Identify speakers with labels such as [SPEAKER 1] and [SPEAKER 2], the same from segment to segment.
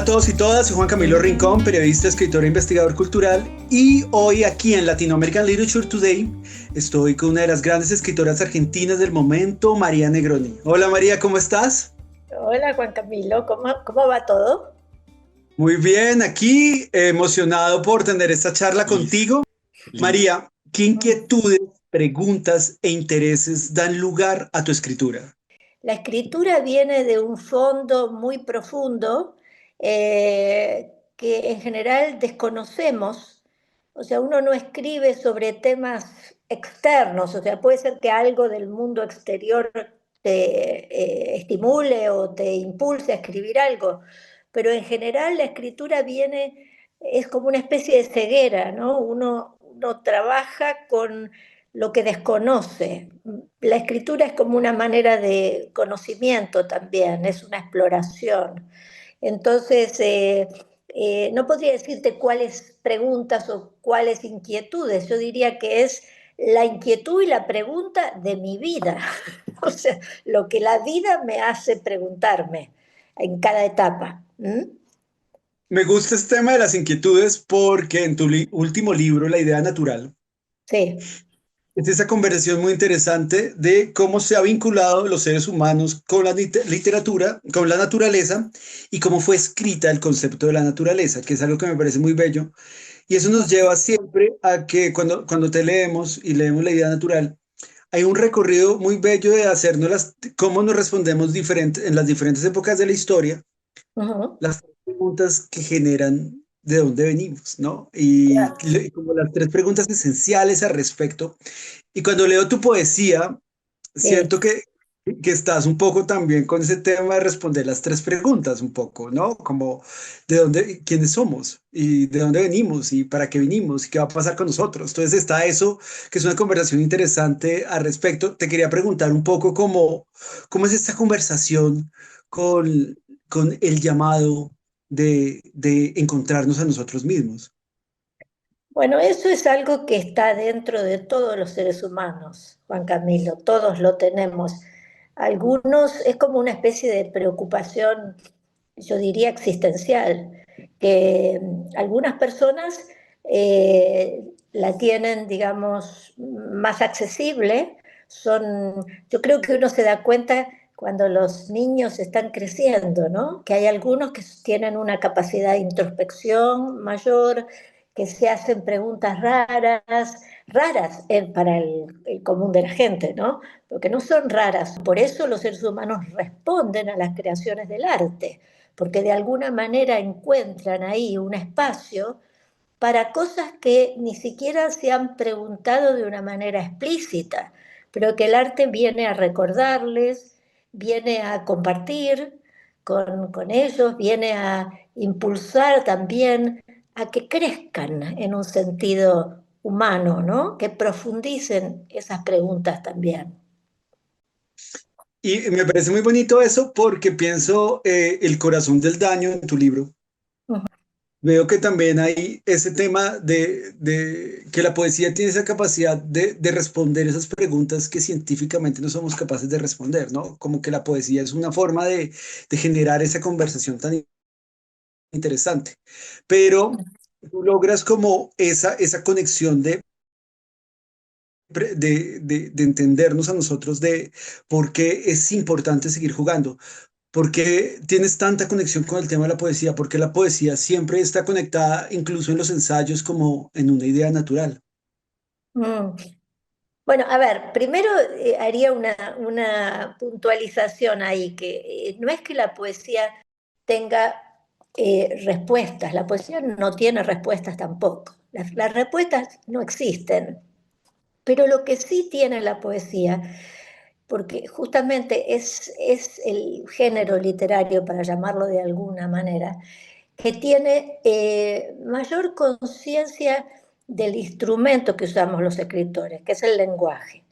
[SPEAKER 1] Hola a todos y todas, soy Juan Camilo Rincón, periodista, escritor e investigador cultural, y hoy aquí en Latin American Literature Today estoy con una de las grandes escritoras argentinas del momento, María Negroni. Hola María, ¿cómo estás?
[SPEAKER 2] Hola Juan Camilo, ¿cómo va todo?
[SPEAKER 1] Muy bien, aquí emocionado por tener esta charla contigo. María, ¿qué inquietudes, preguntas e intereses dan lugar a tu escritura?
[SPEAKER 2] La escritura viene de un fondo muy profundo que en general desconocemos. O sea, uno no escribe sobre temas externos, o sea, puede ser que algo del mundo exterior te estimule o te impulse a escribir algo, pero en general la escritura es como una especie de ceguera, ¿no? Uno trabaja con lo que desconoce. La escritura es como una manera de conocimiento también, es una exploración. Entonces, no podría decirte cuáles preguntas o cuáles inquietudes, yo diría que es la inquietud y la pregunta de mi vida, o sea, lo que la vida me hace preguntarme en cada etapa. ¿Mm?
[SPEAKER 1] Me gusta este tema de las inquietudes porque en tu último libro, La idea natural,
[SPEAKER 2] Sí.
[SPEAKER 1] es esa conversación muy interesante de cómo se ha vinculado los seres humanos con la literatura, con la naturaleza y cómo fue escrita el concepto de la naturaleza, que es algo que me parece muy bello. Y eso nos lleva siempre a que cuando te leemos y leemos la idea natural, hay un recorrido muy bello de hacernos cómo nos respondemos en las diferentes épocas de la historia,
[SPEAKER 2] Ujú.
[SPEAKER 1] las preguntas que generan de dónde venimos, ¿no? Y como las tres preguntas esenciales al respecto. Y cuando leo tu poesía,
[SPEAKER 2] Sí.
[SPEAKER 1] siento que estás un poco también con ese tema de responder las tres preguntas, un poco, ¿no? Como de dónde, quiénes somos y de dónde venimos y para qué vinimos y qué va a pasar con nosotros. Entonces está eso, que es una conversación interesante al respecto. Te quería preguntar un poco cómo es esta conversación con, con el llamado de encontrarnos a nosotros mismos.
[SPEAKER 2] Bueno, eso es algo que está dentro de todos los seres humanos, Juan Camilo, todos lo tenemos. Algunos es como una especie de preocupación, yo diría existencial, que algunas personas la tienen, digamos, más accesible. Yo creo que uno se da cuenta cuando los niños están creciendo, ¿no? Que hay algunos que tienen una capacidad de introspección mayor, que se hacen preguntas raras para el común de la gente, ¿no? Porque no son raras. Por eso los seres humanos responden a las creaciones del arte, porque de alguna manera encuentran ahí un espacio para cosas que ni siquiera se han preguntado de una manera explícita, pero que el arte viene a recordarles, viene a compartir con ellos, viene a impulsar también a que crezcan en un sentido humano, ¿no? Que profundicen esas preguntas también.
[SPEAKER 1] Y me parece muy bonito eso porque pienso el corazón del daño en tu libro. Veo que también hay ese tema de que la poesía tiene esa capacidad de responder esas preguntas que científicamente no somos capaces de responder, ¿no? Como que la poesía es una forma de generar esa conversación tan interesante. Pero tú logras como esa conexión de entendernos a nosotros de por qué es importante seguir jugando. ¿Por qué tienes tanta conexión con el tema de la poesía? Porque la poesía siempre está conectada, incluso en los ensayos, como en una idea natural.
[SPEAKER 2] Mm. Bueno, a ver, primero haría una puntualización ahí, que no es que la poesía tenga respuestas, la poesía no tiene respuestas tampoco, las respuestas no existen, pero lo que sí tiene la poesía, porque justamente es el género literario, para llamarlo de alguna manera, que tiene mayor conciencia del instrumento que usamos los escritores, que es el lenguaje.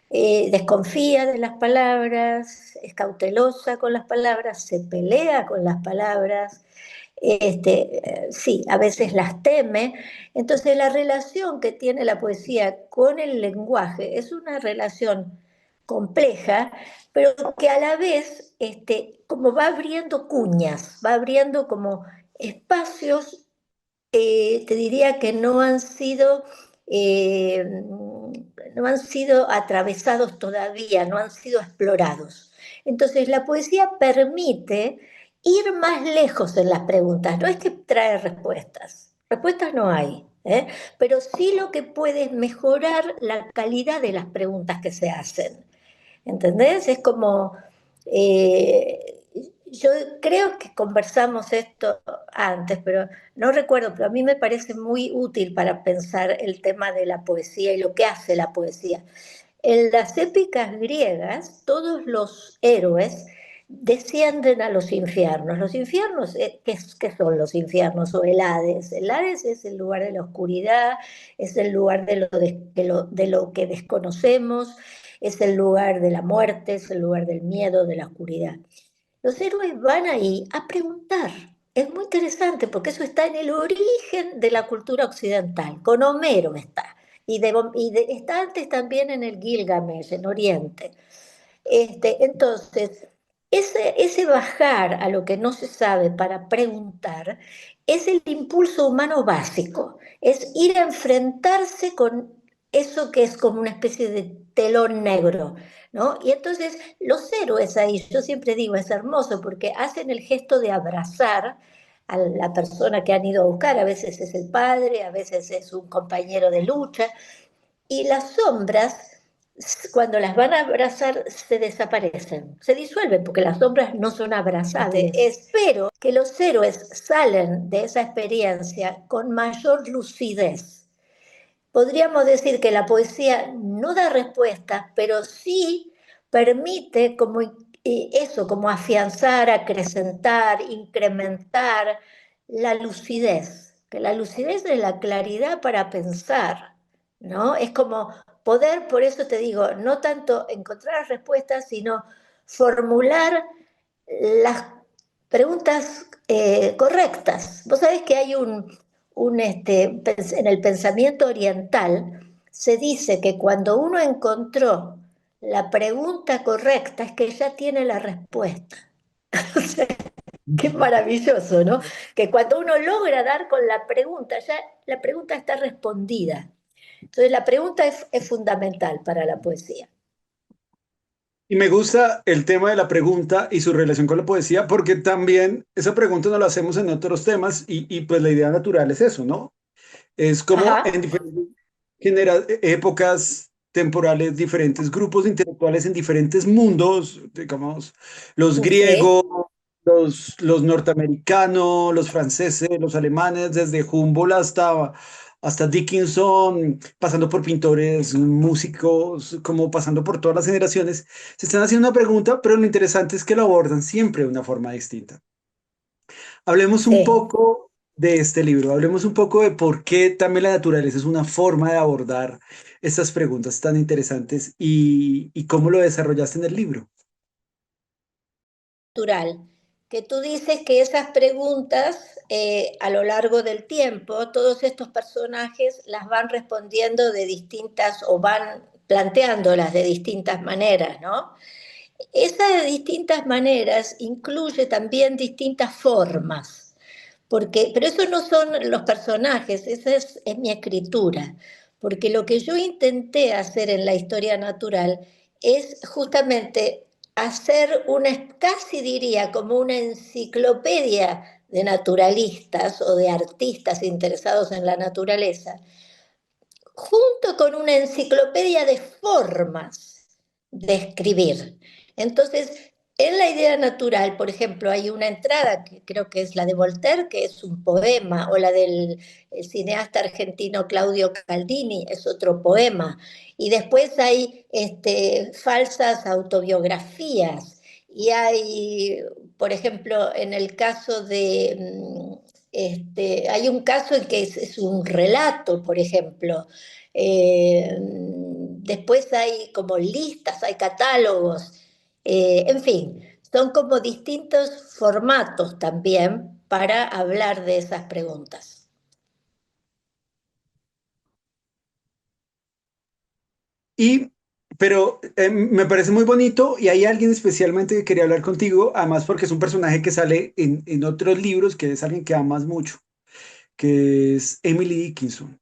[SPEAKER 2] Desconfía de las palabras, es cautelosa con las palabras, se pelea con las palabras, sí, a veces las teme. Entonces la relación que tiene la poesía con el lenguaje es una relación compleja, pero que a la vez, como va abriendo cuñas, va abriendo como espacios, te diría que no han sido atravesados todavía, no han sido explorados. Entonces, la poesía permite ir más lejos en las preguntas. No es que trae respuestas no hay, ¿eh? Pero sí lo que puede es mejorar la calidad de las preguntas que se hacen. ¿Entendés? Es como, eh, yo creo que conversamos esto antes, pero no recuerdo, pero a mí me parece muy útil para pensar el tema de la poesía y lo que hace la poesía. En las épicas griegas, todos los héroes descienden a los infiernos. Los infiernos, ¿qué son los infiernos? O el Hades. El Hades es el lugar de la oscuridad, es el lugar de lo que desconocemos, es el lugar de la muerte, es el lugar del miedo, de la oscuridad. Los héroes van ahí a preguntar. Es muy interesante porque eso está en el origen de la cultura occidental. Con Homero está. Está antes también en el Gilgamesh, en Oriente. Entonces, ese bajar a lo que no se sabe para preguntar es el impulso humano básico, es ir a enfrentarse con eso que es como una especie de telón negro, ¿no? Y entonces los héroes ahí, yo siempre digo, es hermoso porque hacen el gesto de abrazar a la persona que han ido a buscar, a veces es el padre, a veces es un compañero de lucha, y las sombras, cuando las van a abrazar, se desaparecen, se disuelven, porque las sombras no son abrazables. Espero que los héroes salen de esa experiencia con mayor lucidez. Podríamos decir que la poesía no da respuestas, pero sí permite como eso, como afianzar, acrecentar, incrementar la lucidez, que la lucidez es la claridad para pensar, ¿no? Es como poder, por eso te digo, no tanto encontrar respuestas, sino formular las preguntas correctas. Vos sabés que hay en el pensamiento oriental se dice que cuando uno encontró la pregunta correcta es que ya tiene la respuesta. O sea, qué maravilloso, ¿no? Que cuando uno logra dar con la pregunta, ya la pregunta está respondida. Entonces la pregunta es fundamental para la poesía.
[SPEAKER 1] Y me gusta el tema de la pregunta y su relación con la poesía, porque también esa pregunta no la hacemos en otros temas y pues la idea natural es eso, ¿no? Es como
[SPEAKER 2] Ajá,
[SPEAKER 1] en diferentes épocas temporales, diferentes grupos intelectuales en diferentes mundos, digamos, los
[SPEAKER 2] sí,
[SPEAKER 1] griegos, los norteamericanos, los franceses, los alemanes, desde Humboldt hasta Dickinson, pasando por pintores, músicos, como pasando por todas las generaciones, se están haciendo una pregunta, pero lo interesante es que lo abordan siempre de una forma distinta. Hablemos un
[SPEAKER 2] sí.
[SPEAKER 1] poco de este libro, hablemos un poco de por qué también la naturaleza es una forma de abordar estas preguntas tan interesantes y cómo lo desarrollaste en el libro.
[SPEAKER 2] Natural, que tú dices que esas preguntas a lo largo del tiempo, todos estos personajes las van respondiendo de distintas o van planteándolas de distintas maneras, ¿no? Esas distintas maneras incluye también distintas formas, porque, pero eso no son los personajes, esa es mi escritura, porque lo que yo intenté hacer en la historia natural es justamente hacer una, casi diría, como una enciclopedia de naturalistas o de artistas interesados en la naturaleza, junto con una enciclopedia de formas de escribir. Entonces, en la idea natural, por ejemplo, hay una entrada que creo que es la de Voltaire, que es un poema, o la del cineasta argentino Claudio Caldini, es otro poema. Y después hay falsas autobiografías. Y hay, por ejemplo, en el caso hay un caso en que es un relato, por ejemplo, después hay como listas, hay catálogos, en fin, son como distintos formatos también para hablar de esas preguntas.
[SPEAKER 1] Y pero me parece muy bonito y hay alguien especialmente que quería hablar contigo, además porque es un personaje que sale en otros libros, que es alguien que amas mucho, que es Emily Dickinson.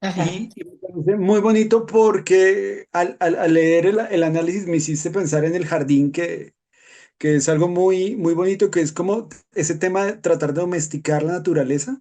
[SPEAKER 2] Ajá.
[SPEAKER 1] Y me parece muy bonito porque al leer el análisis me hiciste pensar en el jardín, que es algo muy, muy bonito, que es como ese tema de tratar de domesticar la naturaleza,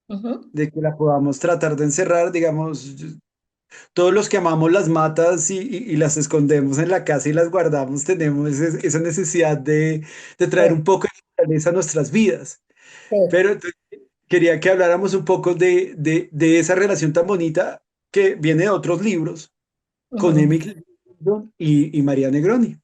[SPEAKER 2] Ujú.
[SPEAKER 1] de que la podamos tratar de encerrar, digamos, todos los que amamos las matas y las escondemos en la casa y las guardamos, tenemos esa necesidad de traer un
[SPEAKER 2] Sí,
[SPEAKER 1] poco de naturaleza a nuestras vidas.
[SPEAKER 2] sí.
[SPEAKER 1] Pero quería que habláramos un poco de esa relación tan bonita que viene de otros libros con
[SPEAKER 2] Ujú.
[SPEAKER 1] Emily Dickinson y María Negroni.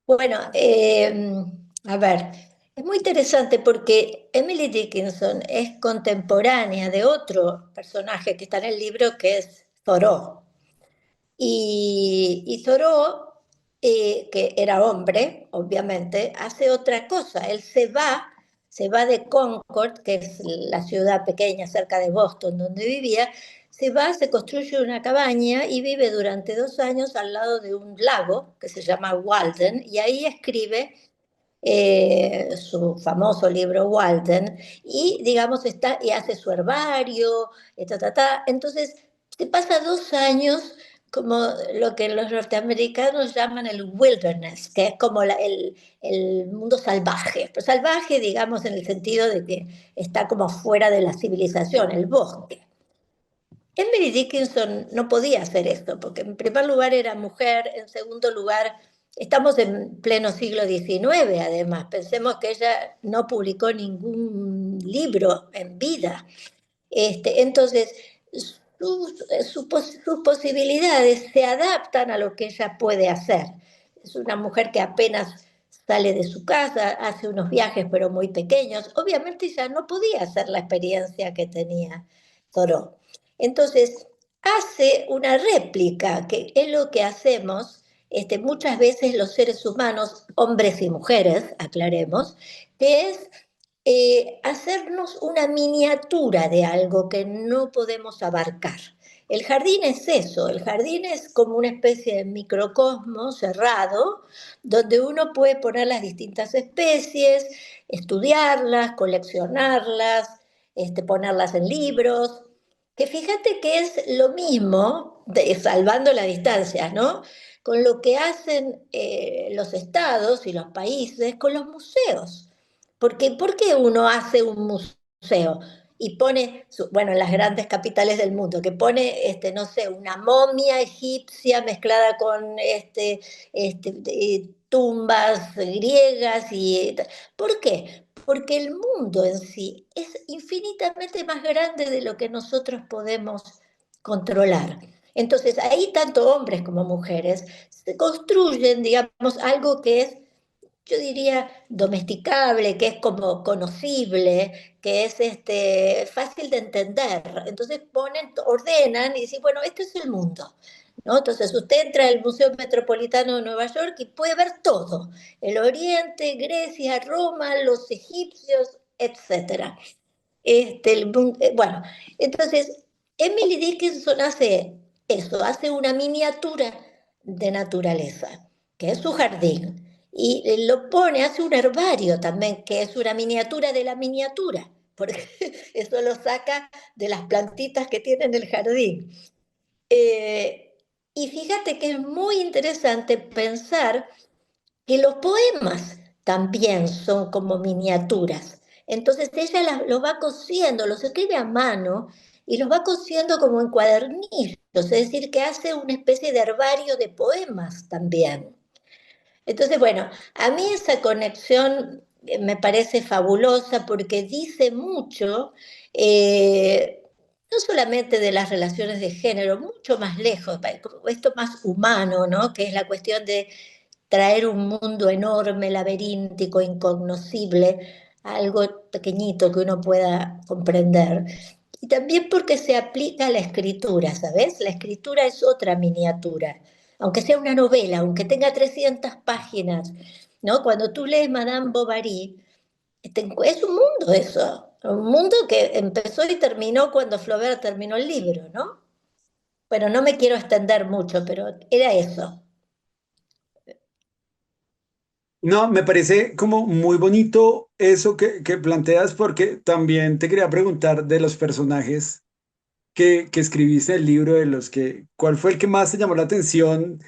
[SPEAKER 2] Bueno, a ver, es muy interesante porque Emily Dickinson es contemporánea de otro personaje que está en el libro que es Thoreau. Y Thoreau, que era hombre, obviamente, hace otra cosa. Él se va de Concord, que es la ciudad pequeña cerca de Boston donde vivía, se va, se construye una cabaña y vive durante 2 años al lado de un lago que se llama Walden, y ahí escribe su famoso libro Walden, y digamos está, y hace su herbario, entonces se pasa 2 años como lo que los norteamericanos llaman el wilderness, que es como el mundo salvaje, pero salvaje digamos en el sentido de que está como fuera de la civilización, el bosque. Emily Dickinson no podía hacer esto, porque en primer lugar era mujer, en segundo lugar estamos en pleno siglo XIX, además. Pensemos que ella no publicó ningún libro en vida. Entonces, sus posibilidades se adaptan a lo que ella puede hacer. Es una mujer que apenas sale de su casa, hace unos viajes pero muy pequeños. Obviamente ella no podía hacer la experiencia que tenía Thoreau. Entonces, hace una réplica, que es lo que hacemos muchas veces los seres humanos, hombres y mujeres, aclaremos, que es hacernos una miniatura de algo que no podemos abarcar. El jardín es eso, el jardín es como una especie de microcosmos cerrado, donde uno puede poner las distintas especies, estudiarlas, coleccionarlas, ponerlas en libros, que fíjate que es lo mismo, salvando las distancias, ¿no? Con lo que hacen los estados y los países con los museos. Porque, ¿por qué uno hace un museo y pone, bueno, en las grandes capitales del mundo, que pone, no sé, una momia egipcia mezclada con tumbas griegas y... ¿Por qué? Porque el mundo en sí es infinitamente más grande de lo que nosotros podemos controlar. Entonces, ahí tanto hombres como mujeres se construyen, digamos, algo que es, yo diría, domesticable, que es como conocible, que es fácil de entender. Entonces ponen, ordenan y dicen, bueno, este es el mundo, ¿no? Entonces usted entra al Museo Metropolitano de Nueva York y puede ver todo, el Oriente, Grecia, Roma, los egipcios, etcétera. Bueno, entonces Emily Dickinson hace eso, hace una miniatura de naturaleza, que es su jardín, y lo pone, hace un herbario también, que es una miniatura de la miniatura, porque eso lo saca de las plantitas que tiene en el jardín. Y fíjate que es muy interesante pensar que los poemas también son como miniaturas. Entonces ella los va cosiendo, los escribe a mano y los va cosiendo como en cuadernillos, es decir, que hace una especie de herbario de poemas también. Entonces, bueno, a mí esa conexión me parece fabulosa porque dice mucho, no solamente de las relaciones de género, mucho más lejos, esto más humano, ¿no? Que es la cuestión de traer un mundo enorme, laberíntico, incognoscible, algo pequeñito que uno pueda comprender. Y también porque se aplica a la escritura, ¿sabes? La escritura es otra miniatura, aunque sea una novela, aunque tenga 300 páginas, ¿no? Cuando tú lees Madame Bovary, es un mundo eso, un mundo que empezó y terminó cuando Flaubert terminó el libro, ¿no? Bueno, no me quiero extender mucho, pero era eso.
[SPEAKER 1] No, me parece como muy bonito eso que planteas porque también te quería preguntar de los personajes que escribiste en el libro, de los que, ¿cuál fue el que más te llamó la atención?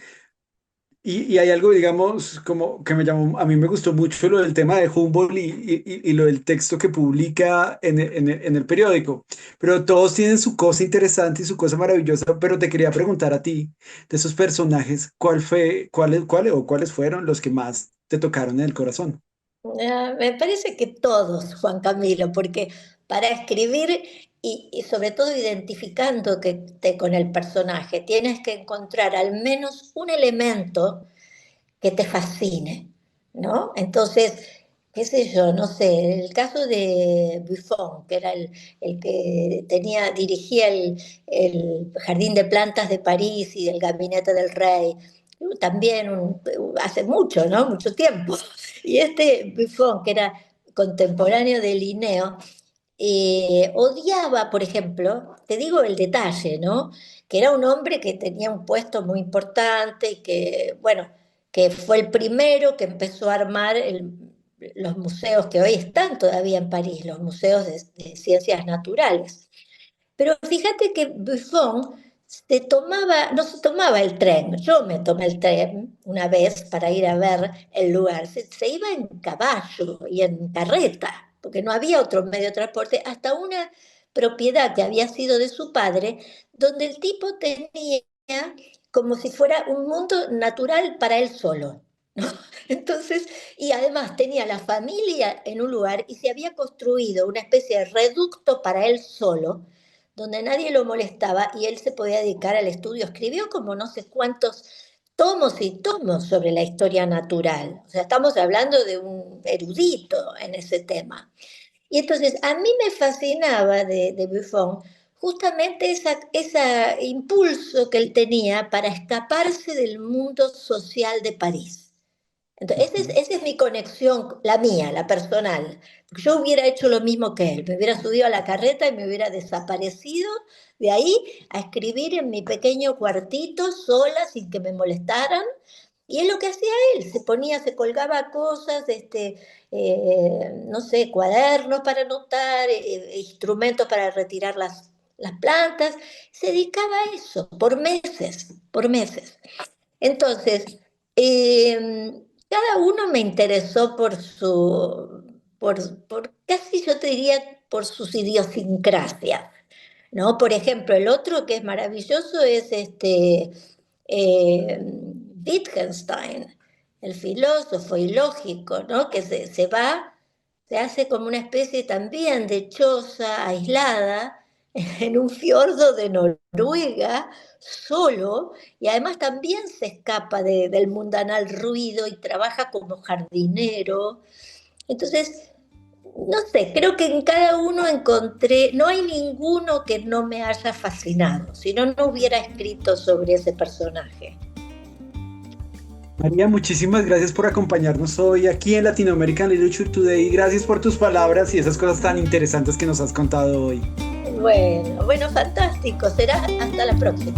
[SPEAKER 1] Y hay algo, digamos, como que me llamó, a mí me gustó mucho lo del tema de Humboldt y lo del texto que publica en el periódico. Pero todos tienen su cosa interesante y su cosa maravillosa, pero te quería preguntar a ti, de esos personajes, ¿cuáles fueron los que más te tocaron en el corazón?
[SPEAKER 2] Me parece que todos, Juan Camilo, porque para escribir y sobre todo con el personaje, tienes que encontrar al menos un elemento que te fascine, ¿no? Entonces, qué sé yo, no sé, el caso de Buffon, que era el que dirigía el Jardín de Plantas de París y el Gabinete del Rey, también hace mucho, ¿no? Mucho tiempo. Y este Buffon, que era contemporáneo de Linneo, odiaba, por ejemplo, te digo el detalle, ¿no? Que era un hombre que tenía un puesto muy importante y que, bueno, que fue el primero que empezó a armar los museos que hoy están todavía en París, los museos de ciencias naturales. Pero fíjate que Buffon no se tomaba el tren. Yo me tomé el tren una vez para ir a ver el lugar. Se iba en caballo y en carreta, porque no había otro medio de transporte, hasta una propiedad que había sido de su padre, donde el tipo tenía como si fuera un mundo natural para él solo. ¿No? Entonces, y además tenía la familia en un lugar y se había construido una especie de reducto para él solo, donde nadie lo molestaba y él se podía dedicar al estudio. Escribió como no sé cuántos tomos y tomos sobre la historia natural. O sea, estamos hablando de un erudito en ese tema. Y entonces a mí me fascinaba de Buffon justamente ese impulso que él tenía para escaparse del mundo social de París. Entonces,
[SPEAKER 1] Ujú.
[SPEAKER 2] esa es mi conexión, la mía, la personal. Yo hubiera hecho lo mismo que él, me hubiera subido a la carreta y me hubiera desaparecido de ahí a escribir en mi pequeño cuartito, sola, sin que me molestaran. Y es lo que hacía él, se colgaba cosas, no sé, cuadernos para anotar, instrumentos para retirar las plantas. Se dedicaba a eso por meses, por meses. Entonces, cada uno me interesó por casi yo te diría, por sus idiosincrasias, ¿no? Por ejemplo, el otro que es maravilloso es Wittgenstein, el filósofo ilógico, ¿no? Que se hace como una especie también de choza aislada en un fiordo de Noruega, solo, y además también se escapa del mundanal ruido y trabaja como jardinero. Entonces, no sé, creo que en cada uno encontré, no hay ninguno que no me haya fascinado, si no, no hubiera escrito sobre ese personaje.
[SPEAKER 1] María, muchísimas gracias por acompañarnos hoy aquí en Latinoamerican Literature Today. Gracias por tus palabras y esas cosas tan interesantes que nos has contado hoy.
[SPEAKER 2] Bueno, bueno, fantástico, será hasta la próxima.